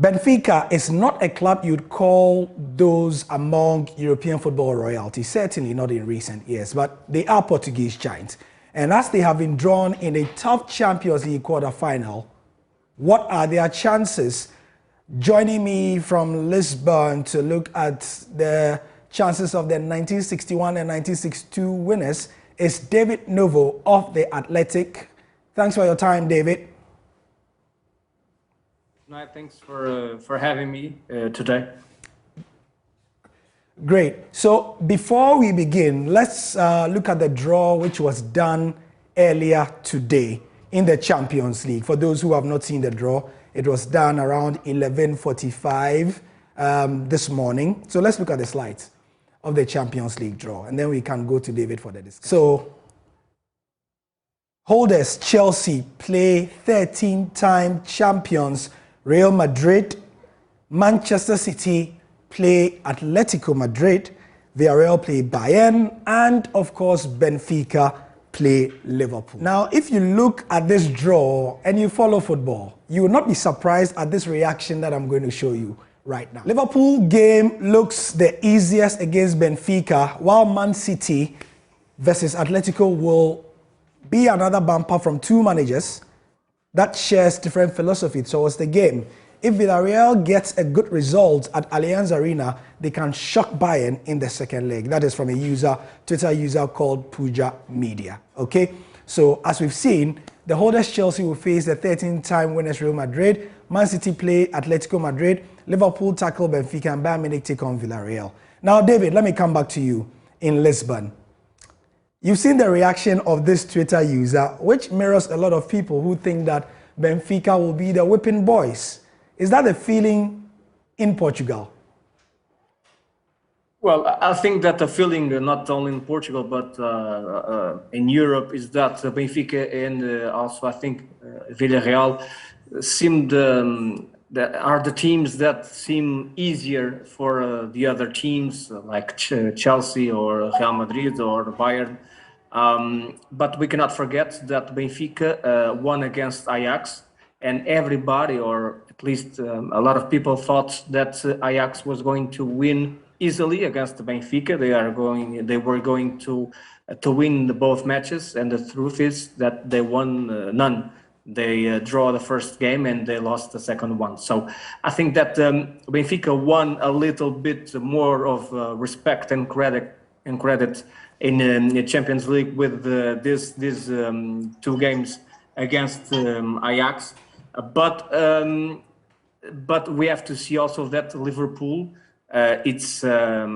Benfica is not a club you'd call those among European football royalty, certainly not in recent years, but they are Portuguese giants. And as they have been drawn in a tough Champions League quarter-final, what are their chances? Joining me from Lisbon to look at the chances of the 1961 and 1962 winners is David Novo of The Athletic. Thanks for your time, David. No, thanks for having me today. Great. So before we begin, let's look at the draw which was done earlier today in the Champions League. For those who have not seen the draw, it was done around 11:45 this morning. So let's look at the slides of the Champions League draw, and then we can go to David for the discussion. So holders Chelsea play 13-time champions Real Madrid. Manchester City play Atletico Madrid. Villarreal play Bayern, and of course Benfica play Liverpool. Now, if you look at this draw and you follow football, you will not be surprised at this reaction that I'm going to show you right now. Liverpool game looks the easiest against Benfica, while Man City versus Atletico will be another bumper from two managers that shares different philosophy towards the game. If Villarreal gets a good result at Allianz Arena, they can shock Bayern in the second leg. That is from a Twitter user called Puja Media. Okay, so as we've seen, the holders Chelsea will face the 13-time winners Real Madrid. Man City play Atletico Madrid. Liverpool tackle Benfica, and Bayern Munich take on Villarreal. Now, David, let me come back to you in Lisbon. You've seen the reaction of this Twitter user, which mirrors a lot of people who think that Benfica will be the whipping boys. Is that the feeling in Portugal? Well, I think that the feeling not only in Portugal but in Europe is that Benfica and also I think Villarreal seem are the teams that seem easier for the other teams like Chelsea or Real Madrid or Bayern. But we cannot forget that Benfica won against Ajax, and everybody, or at least a lot of people, thought that Ajax was going to win easily against Benfica. They were going to win both matches, and the truth is that they won none. They draw the first game and they lost the second one. So I think that Benfica won a little bit more of respect and credit in the Champions League with these two games against Ajax. But we have to see also that Liverpool is a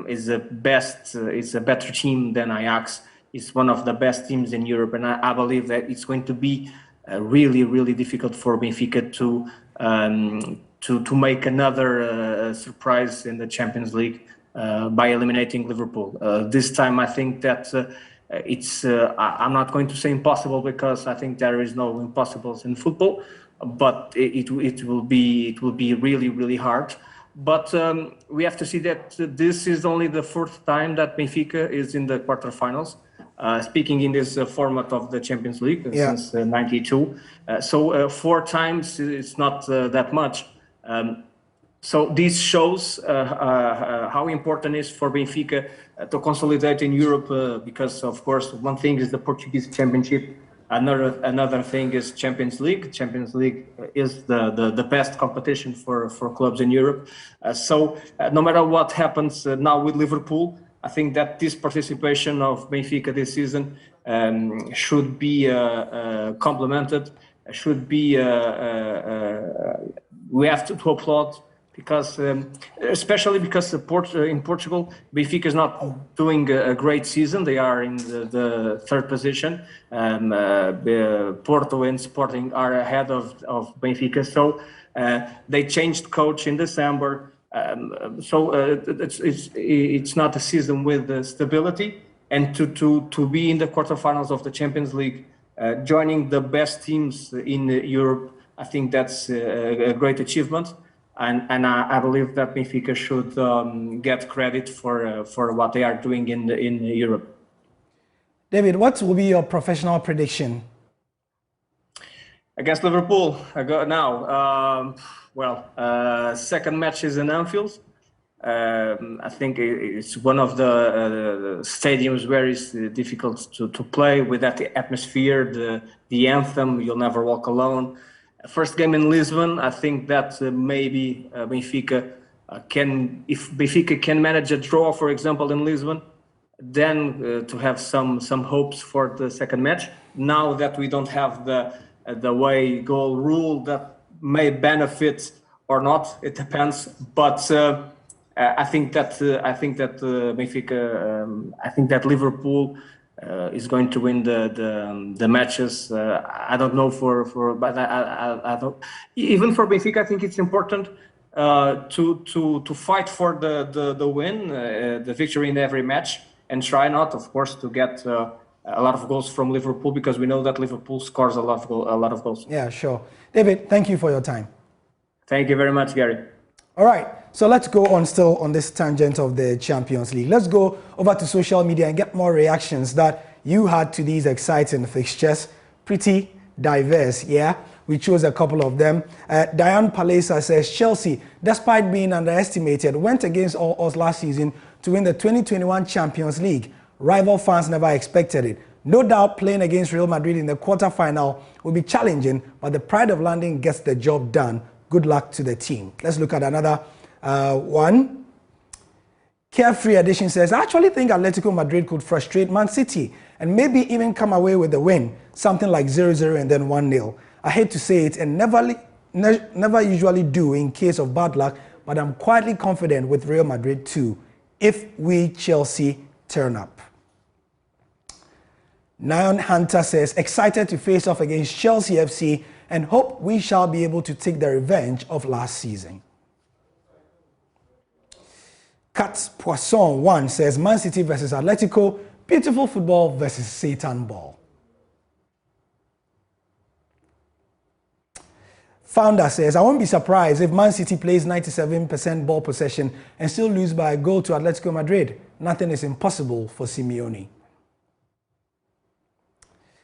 better team than Ajax. It's one of the best teams in Europe, and I believe that it's going to be really difficult for Benfica to make another surprise in the Champions League by eliminating Liverpool. This time I think that it's I'm not going to say impossible, because I think there is no impossibles in football, but it will be really hard. But we have to see that this is only the fourth time that Benfica is in the quarterfinals. Speaking in this format of the Champions League since '92, so 4 times it's not that much. So this shows how important it is for Benfica to consolidate in Europe, because of course one thing is the Portuguese Championship, another thing is Champions League. Champions League is the best competition for clubs in Europe. So no matter what happens now with Liverpool, I think that this participation of Benfica this season should be complemented. Should be we have to applaud, because especially because in Portugal, Benfica is not doing a great season. They are in the third position. Porto and Sporting are ahead of Benfica. So they changed coach in December. So it's not a season with stability, and to be in the quarterfinals of the Champions League, joining the best teams in Europe, I think that's a great achievement, and I believe that Benfica should get credit for what they are doing in Europe. David, what will be your professional prediction? Against Liverpool, I go now. Second match is in Anfield. I think it's one of the stadiums where it's difficult to play with that atmosphere, the anthem, "You'll Never Walk Alone." First game in Lisbon, I think that maybe Benfica if Benfica can manage a draw, for example, in Lisbon, then to have some hopes for the second match. Now that we don't have the away goal rule, that may benefit or not, it depends. But I think that Benfica, I think that Liverpool is going to win the matches. I don't know but I don't. Even for Benfica, I think it's important to fight for the win, the victory in every match, and try not, of course, to get a lot of goals from Liverpool, because we know that Liverpool scores a lot of goals. Yeah, sure. David, thank you for your time. Thank you very much, Gary. All right, so let's go on still on this tangent of the Champions League. Let's go over to social media and get more reactions that you had to these exciting fixtures. Pretty diverse, yeah? We chose a couple of them. Diane Palesa says, Chelsea, despite being underestimated, went against all odds last season to win the 2021 Champions League. Rival fans never expected it. No doubt playing against Real Madrid in the quarterfinal will be challenging, but the pride of London gets the job done. Good luck to the team. Let's look at another one. Carefree Edition says, I actually think Atletico Madrid could frustrate Man City and maybe even come away with the win, something like 0-0 and then 1-0. I hate to say it and never usually do in case of bad luck, but I'm quietly confident with Real Madrid too, if we Chelsea turn up. Nyan Hunter says, excited to face off against Chelsea FC and hope we shall be able to take the revenge of last season. Kat Poisson 1 says, Man City versus Atletico, beautiful football versus Satan ball. Founder says, I won't be surprised if Man City plays 97% ball possession and still lose by a goal to Atletico Madrid. Nothing is impossible for Simeone.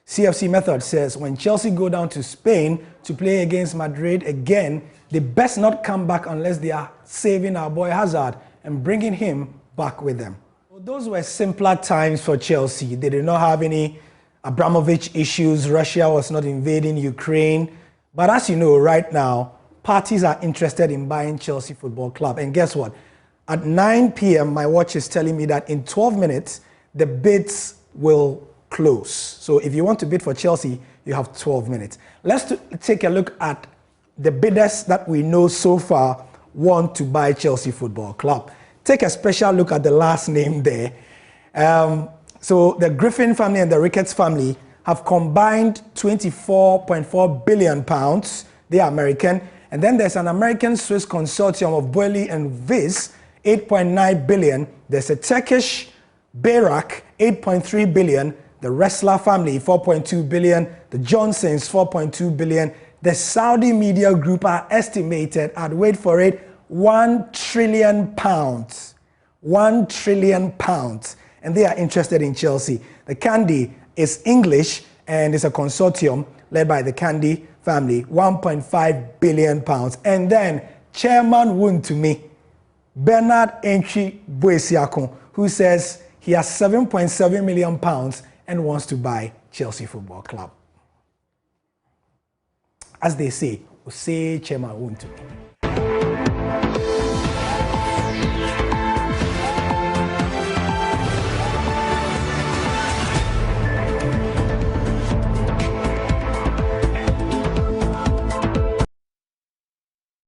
CFC Method says, when Chelsea go down to Spain to play against Madrid again, they best not come back unless they are saving our boy Hazard and bringing him back with them. Well, those were simpler times for Chelsea. They did not have any Abramovich issues. Russia was not invading Ukraine. But as you know, right now, parties are interested in buying Chelsea Football Club. And guess what? At 9 p.m., my watch is telling me that in 12 minutes, the bids will close. So if you want to bid for Chelsea, you have 12 minutes. Let's take a look at the bidders that we know so far want to buy Chelsea Football Club. Take a special look at the last name there. So the Griffin family and the Ricketts family have combined £24.4 billion. They are American. And then there's an American-Swiss consortium of Boehly and Viz, 8.9 billion. There's a Turkish Bayrak, 8.3 billion. The Ressler family, 4.2 billion. The Johnsons, 4.2 billion. The Saudi media group are estimated at, wait for it, £1 trillion. £1 trillion. And they are interested in Chelsea. The Candy is English and it's a consortium led by the Candy family, £1.5 billion. And then Chairman Woon to me, Bernard Entry Boesiakon, who says he has £7.7 million and wants to buy Chelsea Football Club. As they say, Chairman Woon to me.